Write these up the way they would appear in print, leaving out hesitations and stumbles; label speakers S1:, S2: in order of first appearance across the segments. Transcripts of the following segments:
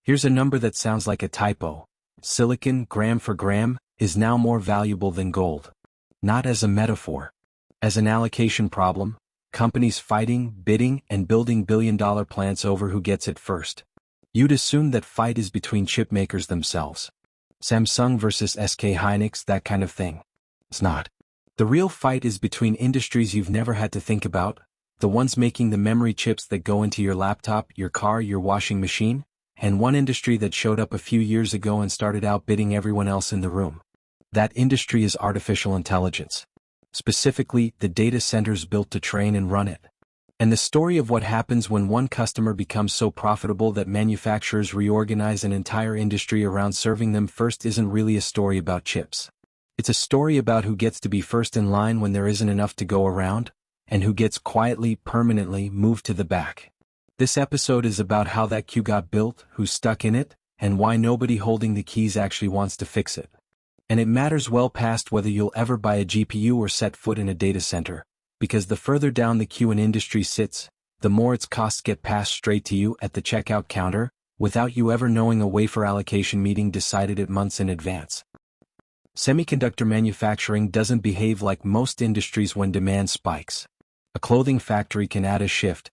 S1: Here's a number that sounds like a typo. Silicon, gram for gram, is now more valuable than gold. Not as a metaphor. As an allocation problem, companies fighting, bidding, and building billion-dollar plants over who gets it first. You'd assume that fight is between chipmakers themselves. Samsung versus SK Hynix, that kind of thing. It's not. The real fight is between industries you've never had to think about, the ones making the memory chips that go into your laptop, your car, your washing machine, and one industry that showed up a few years ago and started outbidding everyone else in the room. That industry is artificial intelligence. Specifically, the data centers built to train and run it. And the story of what happens when one customer becomes so profitable that manufacturers reorganize an entire industry around serving them first isn't really a story about chips. It's a story about who gets to be first in line when there isn't enough to go around, and who gets quietly, permanently moved to the back. This episode is about how that queue got built, who's stuck in it, and why nobody holding the keys actually wants to fix it. And it matters well past whether you'll ever buy a GPU or set foot in a data center, because the further down the queue an industry sits, the more its costs get passed straight to you at the checkout counter, without you ever knowing a wafer allocation meeting decided it months in advance. Semiconductor manufacturing doesn't behave like most industries when demand spikes. A clothing factory can add a shift.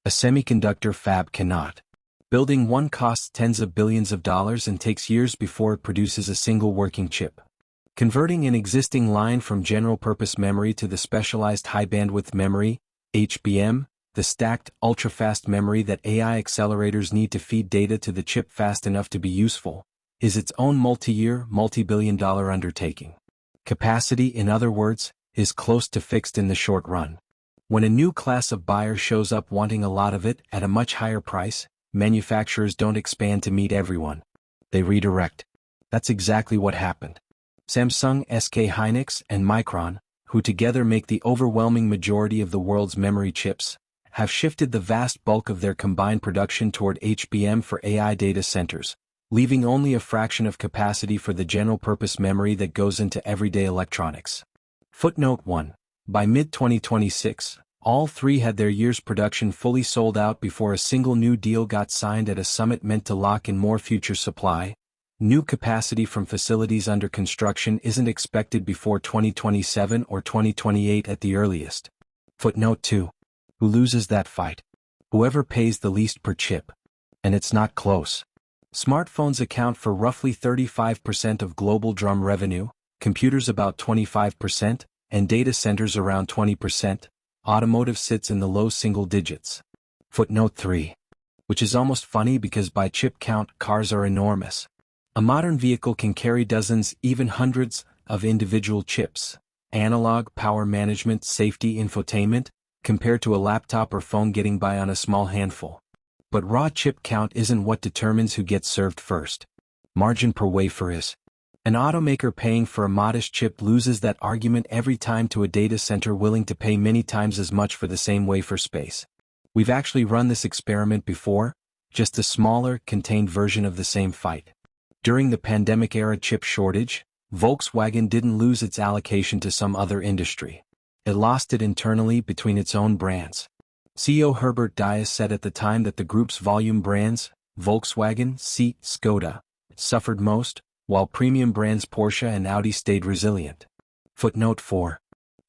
S1: A semiconductor fab cannot. Building one costs tens of billions of dollars and takes years before it produces a single working chip. Converting an existing line from general-purpose memory to the specialized high-bandwidth memory, HBM, the stacked, ultra-fast memory that AI accelerators need to feed data to the chip fast enough to be useful, is its own multi-year, multi-billion-dollar undertaking. Capacity, in other words, is close to fixed in the short run. When a new class of buyer shows up wanting a lot of it at a much higher price, manufacturers don't expand to meet everyone. They redirect. That's exactly what happened. Samsung, SK Hynix, and Micron, who together make the overwhelming majority of the world's memory chips, have shifted the vast bulk of their combined production toward HBM for AI data centers, leaving only a fraction of capacity for the general-purpose memory that goes into everyday electronics. Footnote 1. By mid-2026, all three had their year's production fully sold out before a single new deal got signed at a summit meant to lock in more future supply. New capacity from facilities under construction isn't expected before 2027 or 2028 at the earliest. Footnote 2. Who loses that fight? Whoever pays the least per chip. And it's not close. Smartphones account for roughly 35% of global drum revenue, computers about 25%, and data centers around 20%. Automotive sits in the low single digits. Footnote 3. Which is almost funny because by chip count, cars are enormous. A modern vehicle can carry dozens, even hundreds, of individual chips. Analog, power management, safety, infotainment, compared to a laptop or phone getting by on a small handful. But raw chip count isn't what determines who gets served first. Margin per wafer is. An automaker paying for a modest chip loses that argument every time to a data center willing to pay many times as much for the same wafer space. We've actually run this experiment before, just a smaller, contained version of the same fight. During the pandemic-era chip shortage, Volkswagen didn't lose its allocation to some other industry. It lost it internally between its own brands. CEO Herbert Diess said at the time that the group's volume brands, Volkswagen, Seat, Skoda, suffered most, while premium brands Porsche and Audi stayed resilient. Footnote 4.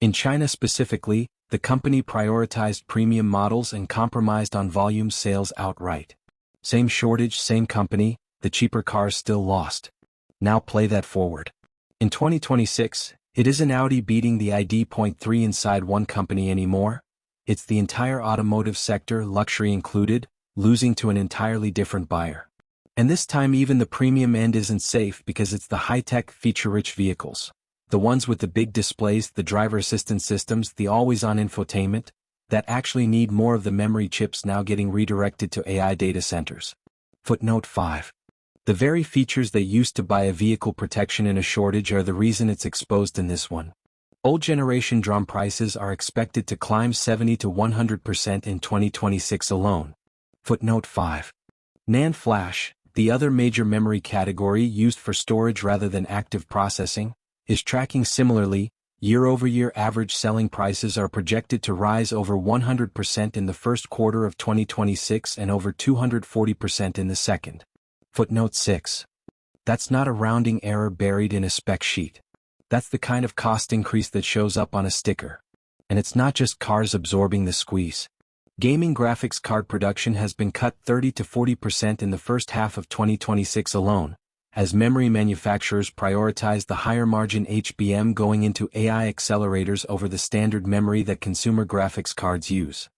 S1: In China specifically, the company prioritized premium models and compromised on volume sales outright. Same shortage, same company, the cheaper cars still lost. Now play that forward. In 2026, it isn't Audi beating the ID.3 inside one company anymore. It's the entire automotive sector, luxury included, losing to an entirely different buyer. And this time even the premium end isn't safe because it's the high-tech, feature-rich vehicles. The ones with the big displays, the driver assistance systems, the always-on infotainment, that actually need more of the memory chips now getting redirected to AI data centers. Footnote 5. The very features that used to buy a vehicle protection in a shortage are the reason it's exposed in this one. Old generation DRAM prices are expected to climb 70 to 100% in 2026 alone. Footnote 5. NAND flash, the other major memory category used for storage rather than active processing, is tracking similarly. Year-over-year average selling prices are projected to rise over 100% in the first quarter of 2026 and over 240% in the second. Footnote 6. That's not a rounding error buried in a spec sheet. That's the kind of cost increase that shows up on a sticker. And it's not just cars absorbing the squeeze. Gaming graphics card production has been cut 30 to 40% in the first half of 2026 alone, as memory manufacturers prioritize the higher margin HBM going into AI accelerators over the standard memory that consumer graphics cards use.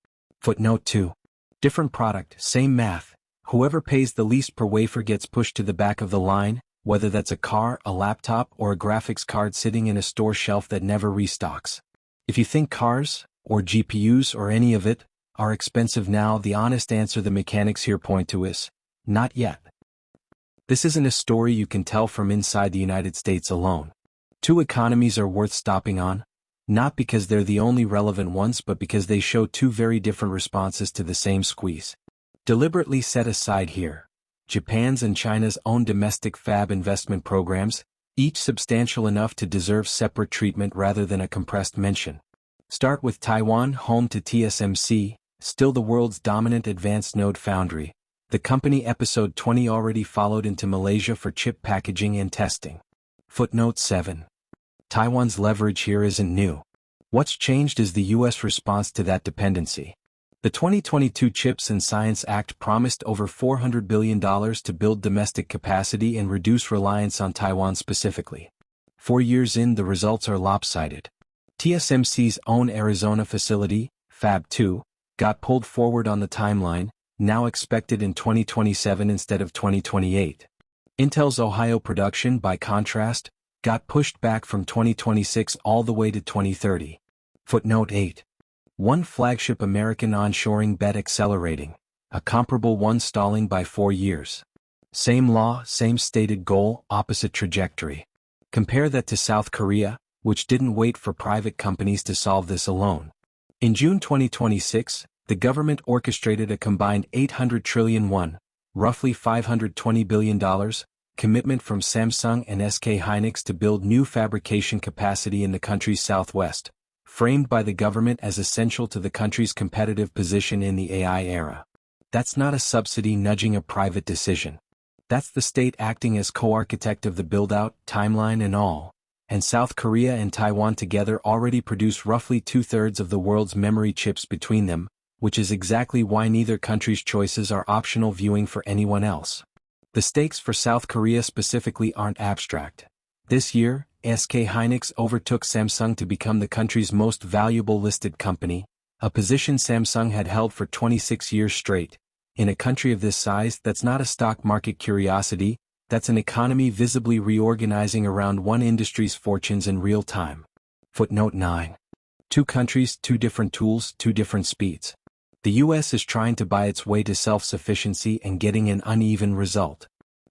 S1: Footnote 2. Different product, same math. Whoever pays the least per wafer gets pushed to the back of the line, whether that's a car, a laptop, or a graphics card sitting in a store shelf that never restocks. If you think cars, or GPUs, or any of it, are expensive now, the honest answer the mechanics here point to is, not yet. This isn't a story you can tell from inside the United States alone. Two economies are worth stopping on, not because they're the only relevant ones but because they show two very different responses to the same squeeze. Deliberately set aside here, Japan's and China's own domestic fab investment programs, each substantial enough to deserve separate treatment rather than a compressed mention. Start with Taiwan, home to TSMC, still the world's dominant advanced node foundry. The company episode 20 already followed into Malaysia for chip packaging and testing. Footnote 7. Taiwan's leverage here isn't new. What's changed is the U.S. response to that dependency. The 2022 CHIPS and Science Act promised over $400 billion to build domestic capacity and reduce reliance on Taiwan specifically. 4 years in, the results are lopsided. TSMC's own Arizona facility, Fab 2, got pulled forward on the timeline, now expected in 2027 instead of 2028. Intel's Ohio production, by contrast, got pushed back from 2026 all the way to 2030. Footnote 8. One flagship American onshoring bet accelerating, a comparable one stalling by 4 years. Same law, same stated goal, opposite trajectory. Compare that to South Korea, which didn't wait for private companies to solve this alone. In June 2026, the government orchestrated a combined 800 trillion won, roughly $520 billion, commitment from Samsung and SK Hynix to build new fabrication capacity in the country's southwest, framed by the government as essential to the country's competitive position in the AI era. That's not a subsidy nudging a private decision. That's the state acting as co-architect of the build-out, timeline and all. And South Korea and Taiwan together already produce roughly 2/3 of the world's memory chips between them, which is exactly why neither country's choices are optional viewing for anyone else. The stakes for South Korea specifically aren't abstract. This year, SK Hynix overtook Samsung to become the country's most valuable listed company, a position Samsung had held for 26 years straight. In a country of this size, that's not a stock market curiosity, that's an economy visibly reorganizing around one industry's fortunes in real time. Footnote 9. Two countries, two different tools, two different speeds. The US is trying to buy its way to self-sufficiency and getting an uneven result.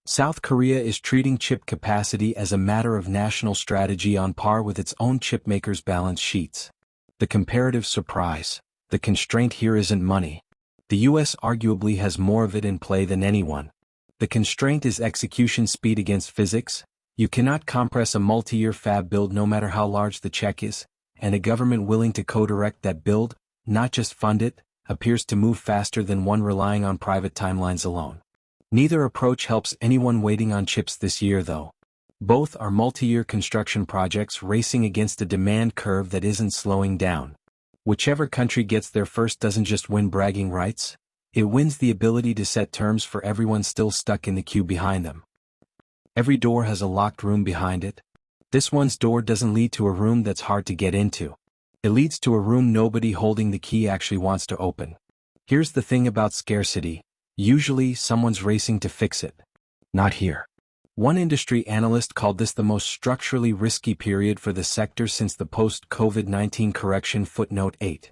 S1: South Korea is treating chip capacity as a matter of national strategy on par with its own chipmakers' balance sheets. The comparative surprise. The constraint here isn't money. The US arguably has more of it in play than anyone. The constraint is execution speed against physics. You cannot compress a multi-year fab build no matter how large the check is, and a government willing to co-direct that build, not just fund it, appears to move faster than one relying on private timelines alone. Neither approach helps anyone waiting on chips this year though. Both are multi-year construction projects racing against a demand curve that isn't slowing down. Whichever country gets there first doesn't just win bragging rights, it wins the ability to set terms for everyone still stuck in the queue behind them. Every door has a locked room behind it. This one's door doesn't lead to a room that's hard to get into. It leads to a room nobody holding the key actually wants to open. Here's the thing about scarcity. Usually someone's racing to fix it. Not here. One industry analyst called this the most structurally risky period for the sector since the post-COVID-19 correction. Footnote 8.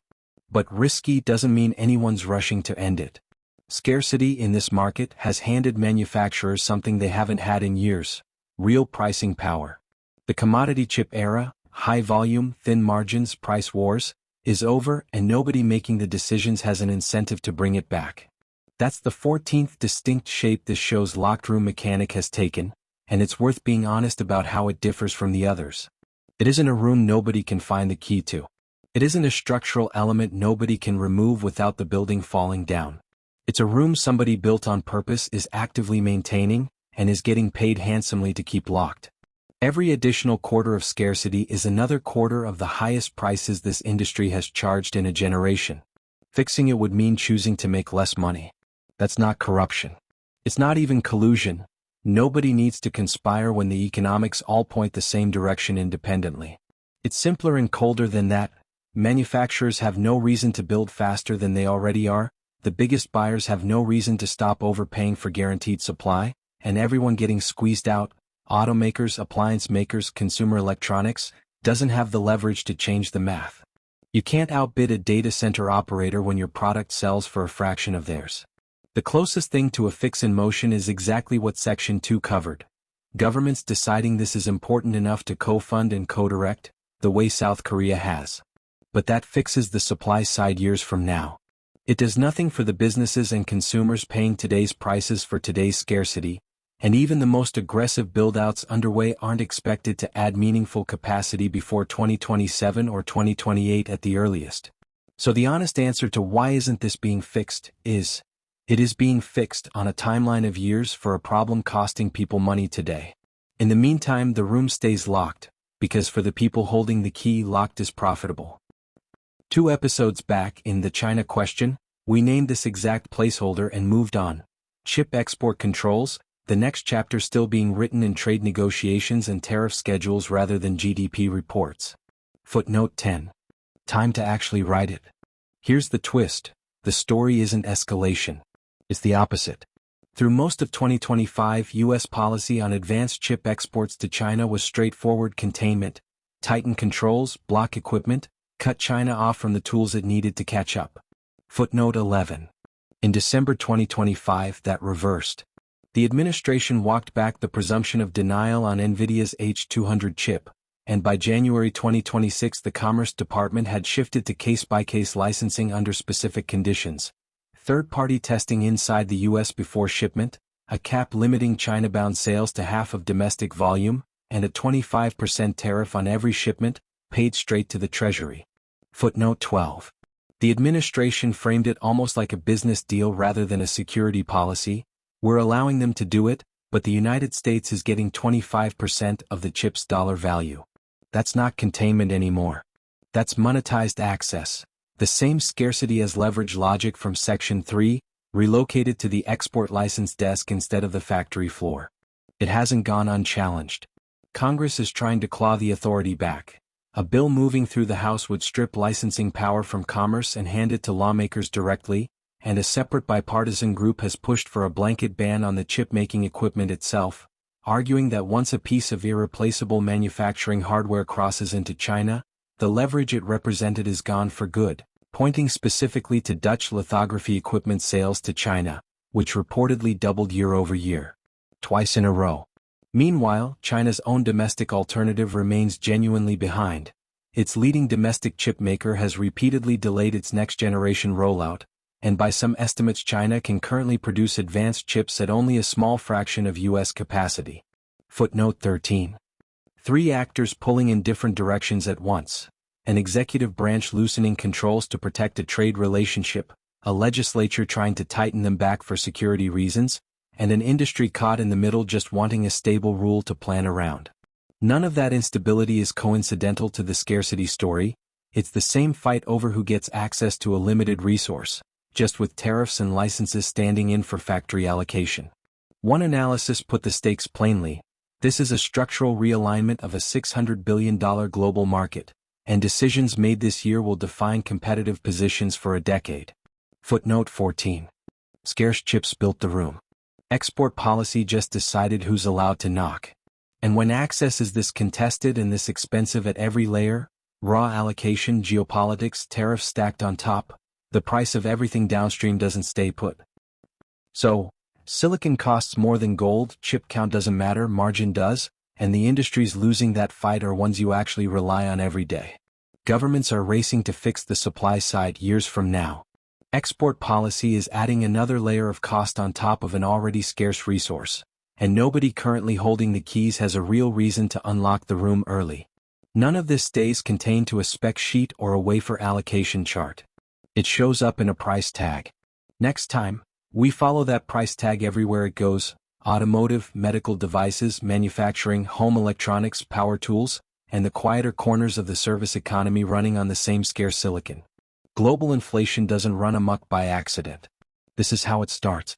S1: But risky doesn't mean anyone's rushing to end it. Scarcity in this market has handed manufacturers something they haven't had in years: real pricing power. The commodity chip era, high volume, thin margins, price wars, is over, and nobody making the decisions has an incentive to bring it back. That's the 14th distinct shape this show's locked room mechanic has taken, and it's worth being honest about how it differs from the others. It isn't a room nobody can find the key to. It isn't a structural element nobody can remove without the building falling down. It's a room somebody built on purpose is actively maintaining, and is getting paid handsomely to keep locked. Every additional quarter of scarcity is another quarter of the highest prices this industry has charged in a generation. Fixing it would mean choosing to make less money. That's not corruption. It's not even collusion. Nobody needs to conspire when the economics all point the same direction independently. It's simpler and colder than that. Manufacturers have no reason to build faster than they already are, the biggest buyers have no reason to stop overpaying for guaranteed supply, and everyone getting squeezed out, automakers, appliance makers, consumer electronics, doesn't have the leverage to change the math. You can't outbid a data center operator when your product sells for a fraction of theirs. The closest thing to a fix in motion is exactly what Section 2 covered. Governments deciding this is important enough to co-fund and co-direct, the way South Korea has. But that fixes the supply side years from now. It does nothing for the businesses and consumers paying today's prices for today's scarcity, and even the most aggressive build-outs underway aren't expected to add meaningful capacity before 2027 or 2028 at the earliest. So the honest answer to why isn't this being fixed is, it is being fixed on a timeline of years for a problem costing people money today. In the meantime, the room stays locked, because for the people holding the key, locked is profitable. 2 episodes back in the China question, we named this exact placeholder and moved on. Chip export controls, the next chapter still being written in trade negotiations and tariff schedules rather than GDP reports. Footnote 10. Time to actually write it. Here's the twist, the story isn't escalation. It's the opposite. Through most of 2025, U.S. policy on advanced chip exports to China was straightforward containment, tighten controls, block equipment, cut China off from the tools it needed to catch up. Footnote 11. In December 2025, that reversed. The administration walked back the presumption of denial on NVIDIA's H200 chip, and by January 2026 the Commerce Department had shifted to case-by-case licensing under specific conditions. Third-party testing inside the U.S. before shipment, a cap limiting China-bound sales to half of domestic volume, and a 25% tariff on every shipment, paid straight to the Treasury. Footnote 12. The administration framed it almost like a business deal rather than a security policy. We're allowing them to do it, but the United States is getting 25% of the chip's dollar value. That's not containment anymore. That's monetized access. The same scarcity as leverage logic from Section 3, relocated to the export license desk instead of the factory floor. It hasn't gone unchallenged. Congress is trying to claw the authority back. A bill moving through the House would strip licensing power from Commerce and hand it to lawmakers directly, and a separate bipartisan group has pushed for a blanket ban on the chip-making equipment itself, arguing that once a piece of irreplaceable manufacturing hardware crosses into China, the leverage it represented is gone for good, pointing specifically to Dutch lithography equipment sales to China, which reportedly doubled year over year. Twice in a row. Meanwhile, China's own domestic alternative remains genuinely behind. Its leading domestic chip maker has repeatedly delayed its next-generation rollout, and by some estimates China can currently produce advanced chips at only a small fraction of U.S. capacity. Footnote 13. 3 actors pulling in different directions at once. An executive branch loosening controls to protect a trade relationship, a legislature trying to tighten them back for security reasons, and an industry caught in the middle just wanting a stable rule to plan around. None of that instability is coincidental to the scarcity story. It's the same fight over who gets access to a limited resource, just with tariffs and licenses standing in for factory allocation. One analysis put the stakes plainly. This is a structural realignment of a $600 billion global market, and decisions made this year will define competitive positions for a decade. Footnote 14. Scarce chips built the room. Export policy just decided who's allowed to knock. And when access is this contested and this expensive at every layer, raw allocation, geopolitics, tariffs stacked on top, the price of everything downstream doesn't stay put. So, silicon costs more than gold, chip count doesn't matter, margin does, and the industries losing that fight are ones you actually rely on every day. Governments are racing to fix the supply side years from now. Export policy is adding another layer of cost on top of an already scarce resource, and nobody currently holding the keys has a real reason to unlock the room early. None of this stays contained to a spec sheet or a wafer allocation chart. It shows up in a price tag. Next time, We follow that price tag everywhere it goes: automotive, medical devices, manufacturing, home electronics, power tools, and the quieter corners of the service economy running on the same scarce silicon. Global inflation doesn't run amok by accident. This is how it starts.